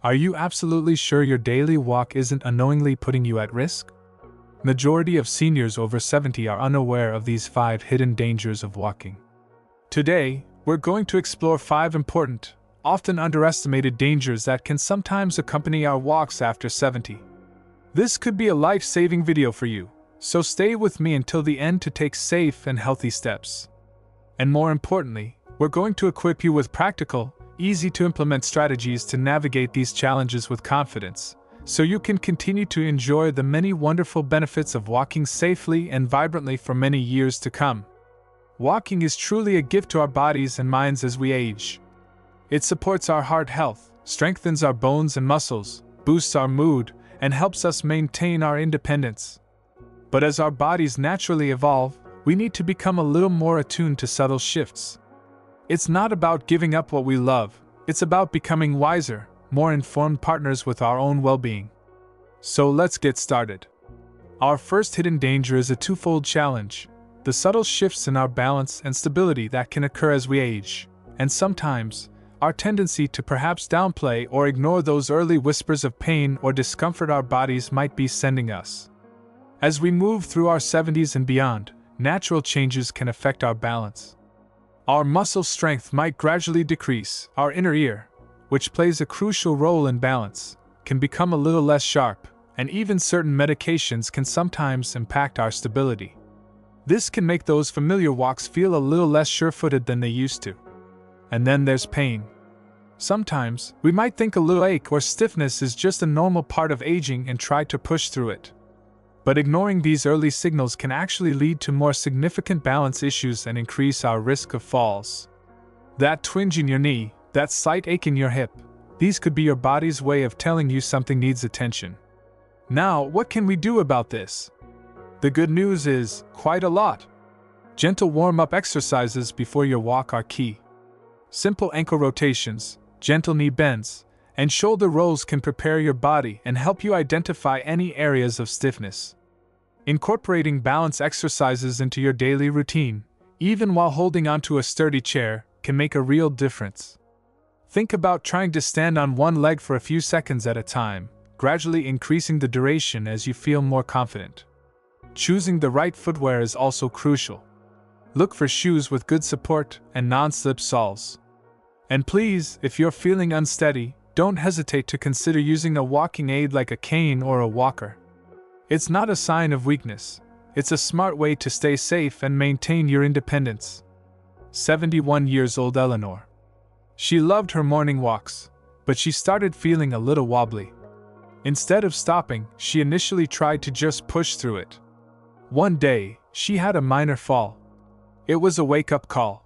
Are you absolutely sure your daily walk isn't unknowingly putting you at risk? Majority of seniors over 70 are unaware of these 5 hidden dangers of walking. Today, we're going to explore 5 important, often underestimated dangers that can sometimes accompany our walks after 70. This could be a life-saving video for you, so stay with me until the end to take safe and healthy steps. And more importantly, we're going to equip you with practical, easy-to-implement strategies to navigate these challenges with confidence, so you can continue to enjoy the many wonderful benefits of walking safely and vibrantly for many years to come. Walking is truly a gift to our bodies and minds as we age. It supports our heart health, strengthens our bones and muscles, boosts our mood, and helps us maintain our independence. But as our bodies naturally evolve, we need to become a little more attuned to subtle shifts. It's not about giving up what we love, it's about becoming wiser, more informed partners with our own well-being. So let's get started. Our first hidden danger is a twofold challenge: the subtle shifts in our balance and stability that can occur as we age, and sometimes, our tendency to perhaps downplay or ignore those early whispers of pain or discomfort our bodies might be sending us. As we move through our 70s and beyond, natural changes can affect our balance. Our muscle strength might gradually decrease, our inner ear, which plays a crucial role in balance, can become a little less sharp, and even certain medications can sometimes impact our stability. This can make those familiar walks feel a little less sure-footed than they used to. And then there's pain. Sometimes, we might think a little ache or stiffness is just a normal part of aging and try to push through it. But ignoring these early signals can actually lead to more significant balance issues and increase our risk of falls. That twinge in your knee, that slight ache in your hip, these could be your body's way of telling you something needs attention. Now, what can we do about this? The good news is, quite a lot. Gentle warm-up exercises before your walk are key. Simple ankle rotations, gentle knee bends, and shoulder rolls can prepare your body and help you identify any areas of stiffness. Incorporating balance exercises into your daily routine, even while holding onto a sturdy chair, can make a real difference. Think about trying to stand on one leg for a few seconds at a time, gradually increasing the duration as you feel more confident. Choosing the right footwear is also crucial. Look for shoes with good support and non-slip soles. And please, if you're feeling unsteady, don't hesitate to consider using a walking aid like a cane or a walker. It's not a sign of weakness, it's a smart way to stay safe and maintain your independence. 71 years old Eleanor. She loved her morning walks, but she started feeling a little wobbly. Instead of stopping, she initially tried to just push through it. One day, she had a minor fall. It was a wake-up call.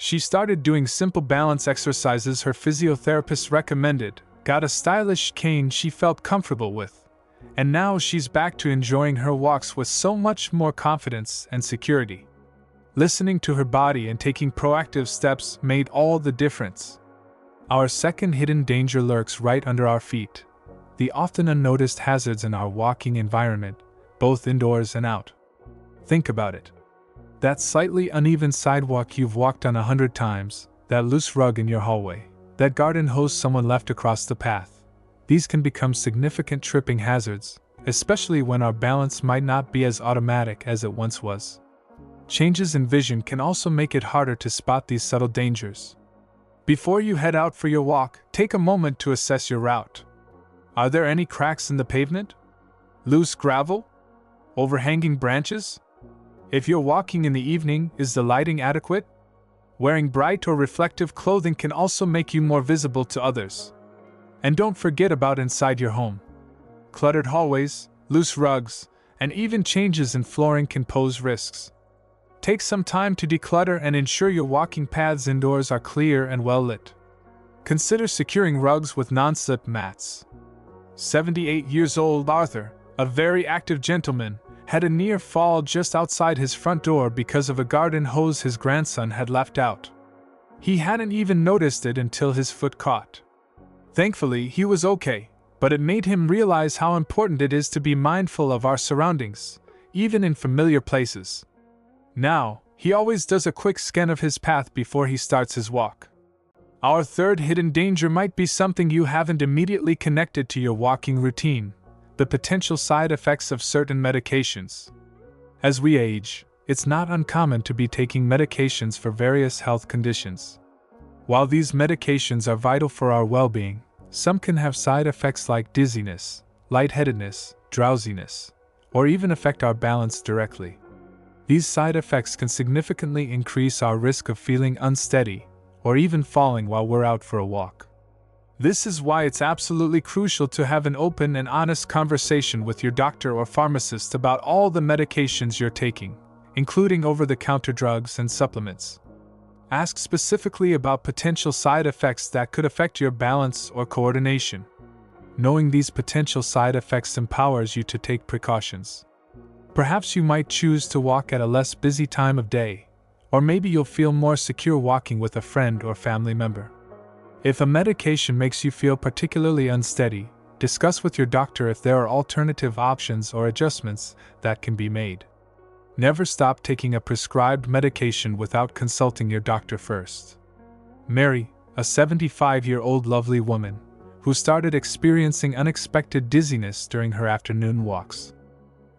She started doing simple balance exercises her physiotherapist recommended, got a stylish cane she felt comfortable with, and now she's back to enjoying her walks with so much more confidence and security. Listening to her body and taking proactive steps made all the difference. Our second hidden danger lurks right under our feet: the often unnoticed hazards in our walking environment, both indoors and out. Think about it. That slightly uneven sidewalk you've walked on 100 times, that loose rug in your hallway, that garden hose someone left across the path. These can become significant tripping hazards, especially when our balance might not be as automatic as it once was. Changes in vision can also make it harder to spot these subtle dangers. Before you head out for your walk, take a moment to assess your route. Are there any cracks in the pavement? Loose gravel? Overhanging branches? If you're walking in the evening, is the lighting adequate? Wearing bright or reflective clothing can also make you more visible to others. And don't forget about inside your home. Cluttered hallways, loose rugs, and even changes in flooring can pose risks. Take some time to declutter and ensure your walking paths indoors are clear and well lit. Consider securing rugs with non-slip mats. 78 years old Arthur, a very active gentleman, had a near fall just outside his front door because of a garden hose his grandson had left out. He hadn't even noticed it until his foot caught. Thankfully, he was okay, but it made him realize how important it is to be mindful of our surroundings, even in familiar places. Now, he always does a quick scan of his path before he starts his walk. Our third hidden danger might be something you haven't immediately connected to your walking routine: the potential side effects of certain medications. As we age, it's not uncommon to be taking medications for various health conditions. While these medications are vital for our well-being, some can have side effects like dizziness, lightheadedness, drowsiness, or even affect our balance directly. These side effects can significantly increase our risk of feeling unsteady or even falling while we're out for a walk. This is why it's absolutely crucial to have an open and honest conversation with your doctor or pharmacist about all the medications you're taking, including over-the-counter drugs and supplements. Ask specifically about potential side effects that could affect your balance or coordination. Knowing these potential side effects empowers you to take precautions. Perhaps you might choose to walk at a less busy time of day, or maybe you'll feel more secure walking with a friend or family member. If a medication makes you feel particularly unsteady, discuss with your doctor if there are alternative options or adjustments that can be made. Never stop taking a prescribed medication without consulting your doctor first. Mary, a 75-year-old lovely woman, who started experiencing unexpected dizziness during her afternoon walks.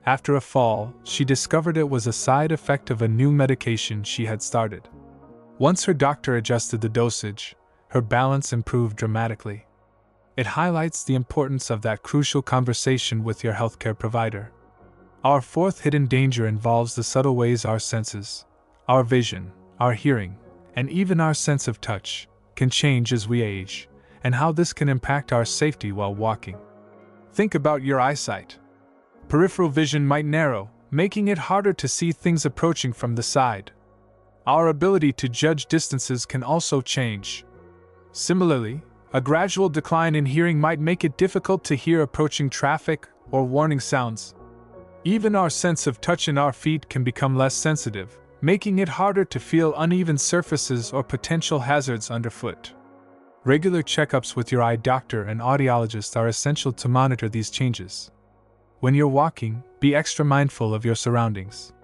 After a fall, she discovered it was a side effect of a new medication she had started. Once her doctor adjusted the dosage, her balance improved dramatically. It highlights the importance of that crucial conversation with your healthcare provider. Our fourth hidden danger involves the subtle ways our senses, our vision, our hearing, and even our sense of touch, can change as we age, and how this can impact our safety while walking. Think about your eyesight. Peripheral vision might narrow, making it harder to see things approaching from the side. Our ability to judge distances can also change. Similarly, a gradual decline in hearing might make it difficult to hear approaching traffic or warning sounds. Even our sense of touch in our feet can become less sensitive, making it harder to feel uneven surfaces or potential hazards underfoot. Regular checkups with your eye doctor and audiologist are essential to monitor these changes. When you're walking, be extra mindful of your surroundings.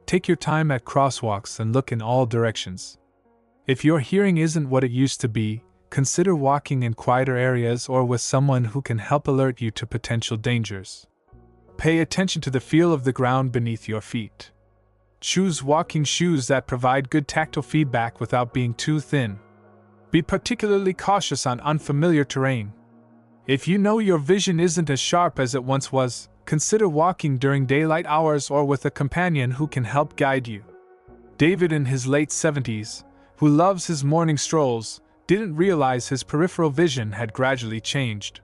Take your time at crosswalks and look in all directions. If your hearing isn't what it used to be, consider walking in quieter areas or with someone who can help alert you to potential dangers. Pay attention to the feel of the ground beneath your feet. Choose walking shoes that provide good tactile feedback without being too thin. Be particularly cautious on unfamiliar terrain. If you know your vision isn't as sharp as it once was, consider walking during daylight hours or with a companion who can help guide you. David, in his late 70s, who loves his morning strolls, didn't realize his peripheral vision had gradually changed.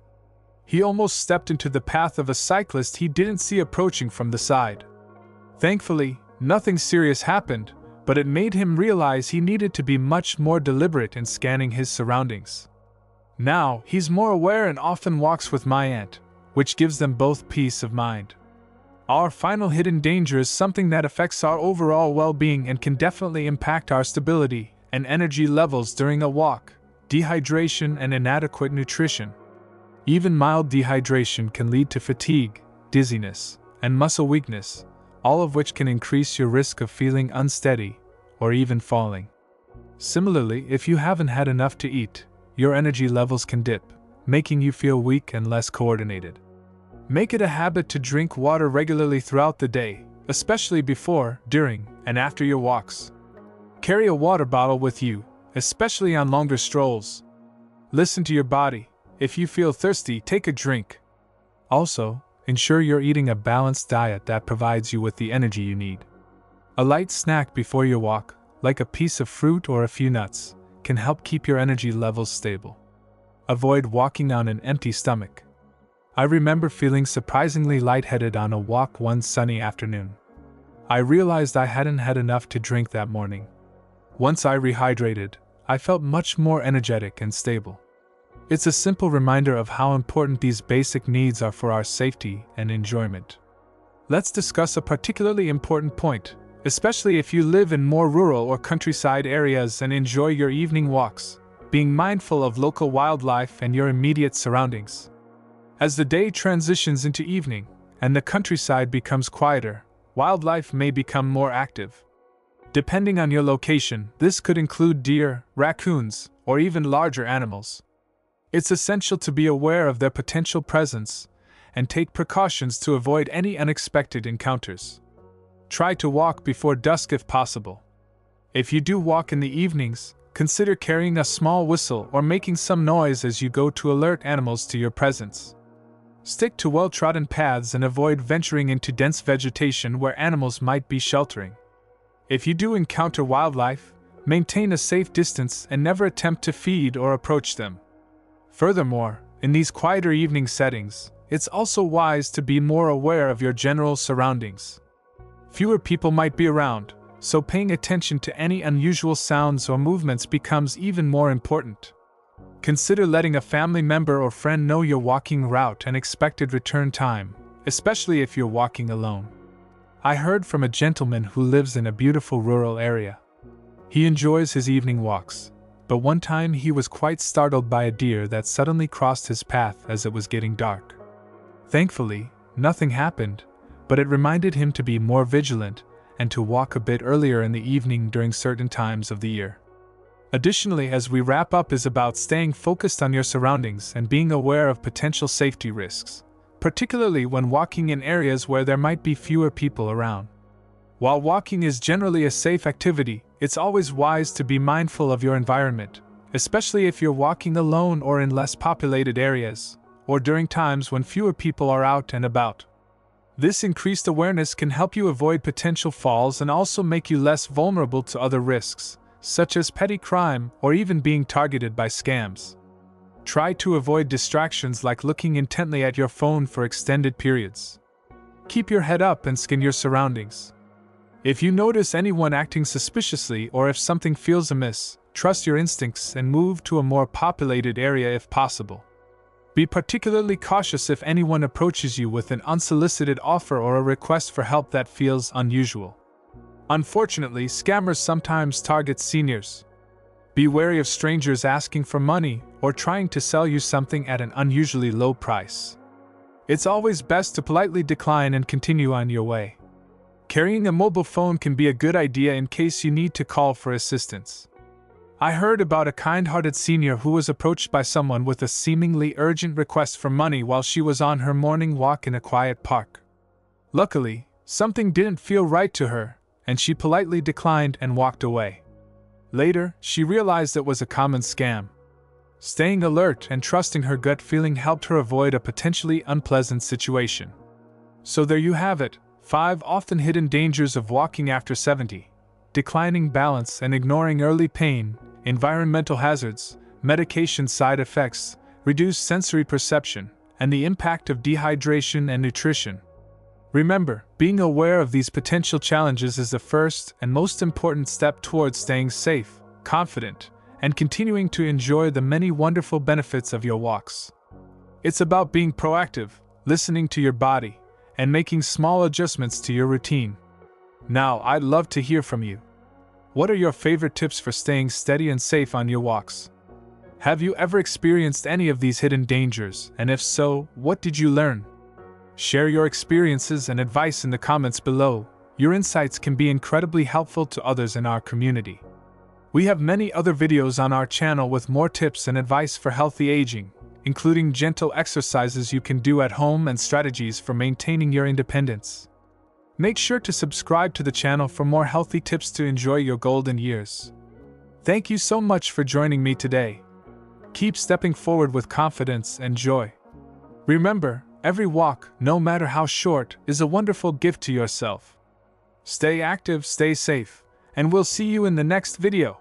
He almost stepped into the path of a cyclist he didn't see approaching from the side. Thankfully, nothing serious happened, but it made him realize he needed to be much more deliberate in scanning his surroundings. Now, he's more aware and often walks with my aunt, which gives them both peace of mind. Our final hidden danger is something that affects our overall well-being and can definitely impact our stability and energy levels during a walk: dehydration and inadequate nutrition. Even mild dehydration can lead to fatigue, dizziness, and muscle weakness, all of which can increase your risk of feeling unsteady or even falling. Similarly, if you haven't had enough to eat, your energy levels can dip, making you feel weak and less coordinated. Make it a habit to drink water regularly throughout the day, especially before, during, and after your walks. Carry a water bottle with you, especially on longer strolls. Listen to your body. If you feel thirsty, take a drink. Also, ensure you're eating a balanced diet that provides you with the energy you need. A light snack before your walk, like a piece of fruit or a few nuts, can help keep your energy levels stable. Avoid walking on an empty stomach. I remember feeling surprisingly lightheaded on a walk one sunny afternoon. I realized I hadn't had enough to drink that morning. Once I rehydrated, I felt much more energetic and stable. It's a simple reminder of how important these basic needs are for our safety and enjoyment. Let's discuss a particularly important point, especially if you live in more rural or countryside areas and enjoy your evening walks: being mindful of local wildlife and your immediate surroundings. As the day transitions into evening, and the countryside becomes quieter, wildlife may become more active. Depending on your location, this could include deer, raccoons, or even larger animals. It's essential to be aware of their potential presence and take precautions to avoid any unexpected encounters. Try to walk before dusk if possible. If you do walk in the evenings, consider carrying a small whistle or making some noise as you go to alert animals to your presence. Stick to well-trodden paths and avoid venturing into dense vegetation where animals might be sheltering. If you do encounter wildlife, maintain a safe distance and never attempt to feed or approach them. Furthermore, in these quieter evening settings, it's also wise to be more aware of your general surroundings. Fewer people might be around, so paying attention to any unusual sounds or movements becomes even more important. Consider letting a family member or friend know your walking route and expected return time, especially if you're walking alone. I heard from a gentleman who lives in a beautiful rural area. He enjoys his evening walks, but one time he was quite startled by a deer that suddenly crossed his path as it was getting dark. Thankfully, nothing happened, but it reminded him to be more vigilant and to walk a bit earlier in the evening during certain times of the year. Additionally, as we wrap up, is about staying focused on your surroundings and being aware of potential safety risks, particularly when walking in areas where there might be fewer people around. While walking is generally a safe activity, it's always wise to be mindful of your environment, especially if you're walking alone or in less populated areas, or during times when fewer people are out and about. This increased awareness can help you avoid potential falls and also make you less vulnerable to other risks, such as petty crime or even being targeted by scams. Try to avoid distractions like looking intently at your phone for extended periods. Keep your head up and scan your surroundings. If you notice anyone acting suspiciously or if something feels amiss, trust your instincts and move to a more populated area if possible. Be particularly cautious if anyone approaches you with an unsolicited offer or a request for help that feels unusual. Unfortunately, scammers sometimes target seniors. Be wary of strangers asking for money or trying to sell you something at an unusually low price. It's always best to politely decline and continue on your way. Carrying a mobile phone can be a good idea in case you need to call for assistance. I heard about a kind-hearted senior who was approached by someone with a seemingly urgent request for money while she was on her morning walk in a quiet park. Luckily, something didn't feel right to her, and she politely declined and walked away. Later, she realized it was a common scam. Staying alert and trusting her gut feeling helped her avoid a potentially unpleasant situation. So there you have it, 5 often hidden dangers of walking after 70. Declining balance and ignoring early pain, environmental hazards, medication side effects, reduced sensory perception, and the impact of dehydration and nutrition. Remember, being aware of these potential challenges is the first and most important step towards staying safe, confident, and continuing to enjoy the many wonderful benefits of your walks. It's about being proactive, listening to your body, and making small adjustments to your routine. Now, I'd love to hear from you. What are your favorite tips for staying steady and safe on your walks? Have you ever experienced any of these hidden dangers, and if so, what did you learn? Share your experiences and advice in the comments below. Your insights can be incredibly helpful to others in our community. We have many other videos on our channel with more tips and advice for healthy aging, including gentle exercises you can do at home and strategies for maintaining your independence. Make sure to subscribe to the channel for more healthy tips to enjoy your golden years. Thank you so much for joining me today. Keep stepping forward with confidence and joy. Remember, every walk, no matter how short, is a wonderful gift to yourself. Stay active, stay safe, and we'll see you in the next video.